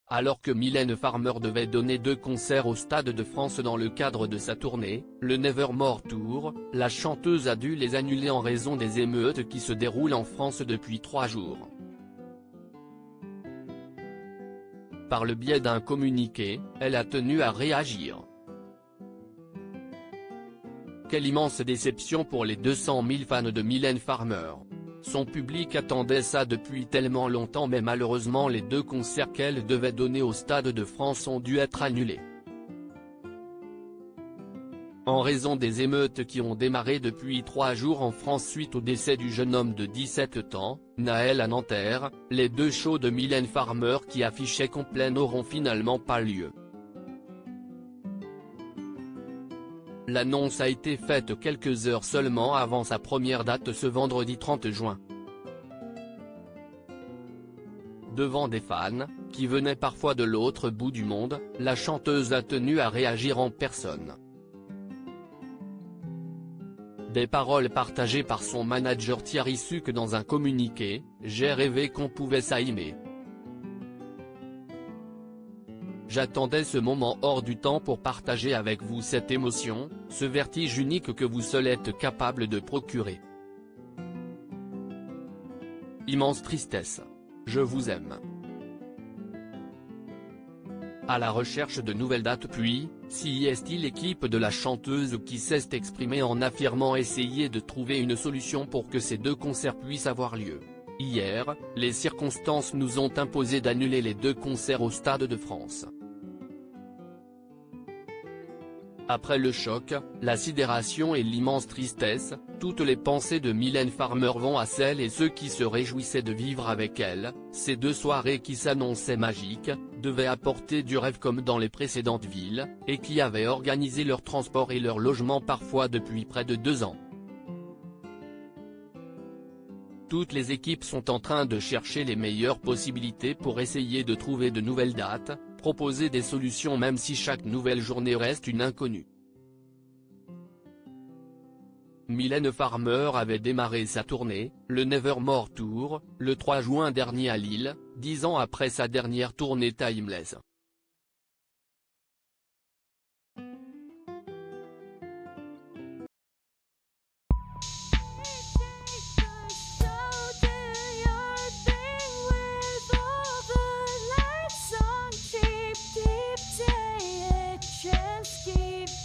Alors que Mylène Farmer devait donner 2 concerts au Stade de France dans le cadre de sa tournée, le Nevermore Tour, la chanteuse a dû les annuler en raison des émeutes qui se déroulent en France depuis 3 jours. Par le biais d'un communiqué, elle a tenu à réagir. Quelle immense déception pour les 200 000 fans de Mylène Farmer. Son public attendait ça depuis tellement longtemps, mais malheureusement les 2 concerts qu'elle devait donner au Stade de France ont dû être annulés. En raison des émeutes qui ont démarré depuis 3 jours en France suite au décès du jeune homme de 17 ans, Naël à Nanterre, les 2 shows de Mylène Farmer qui affichaient complet n'auront finalement pas lieu. L'annonce a été faite quelques heures seulement avant sa première date ce vendredi 30 juin. Devant des fans, qui venaient parfois de l'autre bout du monde, la chanteuse a tenu à réagir en personne. Des paroles partagées par son manager Thierry Suc dans un communiqué: « J'ai rêvé qu'on pouvait s'aimer. J'attendais ce moment hors du temps pour partager avec vous cette émotion, ce vertige unique que vous seul êtes capable de procurer. Immense tristesse. Je vous aime. » À la recherche de nouvelles dates puis, CIST l'équipe de la chanteuse qui s'est exprimée en affirmant essayer de trouver une solution pour que ces 2 concerts puissent avoir lieu. Hier, les circonstances nous ont imposé d'annuler les 2 concerts au Stade de France. Après le choc, la sidération et l'immense tristesse, toutes les pensées de Mylène Farmer vont à celles et ceux qui se réjouissaient de vivre avec elle, ces 2 soirées qui s'annonçaient magiques, devaient apporter du rêve comme dans les précédentes villes, et qui avaient organisé leur transport et leur logement parfois depuis près de 2 ans. Toutes les équipes sont en train de chercher les meilleures possibilités pour essayer de trouver de nouvelles dates, proposer des solutions même si chaque nouvelle journée reste une inconnue. Mylène Farmer avait démarré sa tournée, le Nevermore Tour, le 3 juin dernier à Lille, 10 ans après sa dernière tournée Timeless.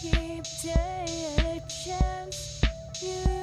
Keep taking a chance. You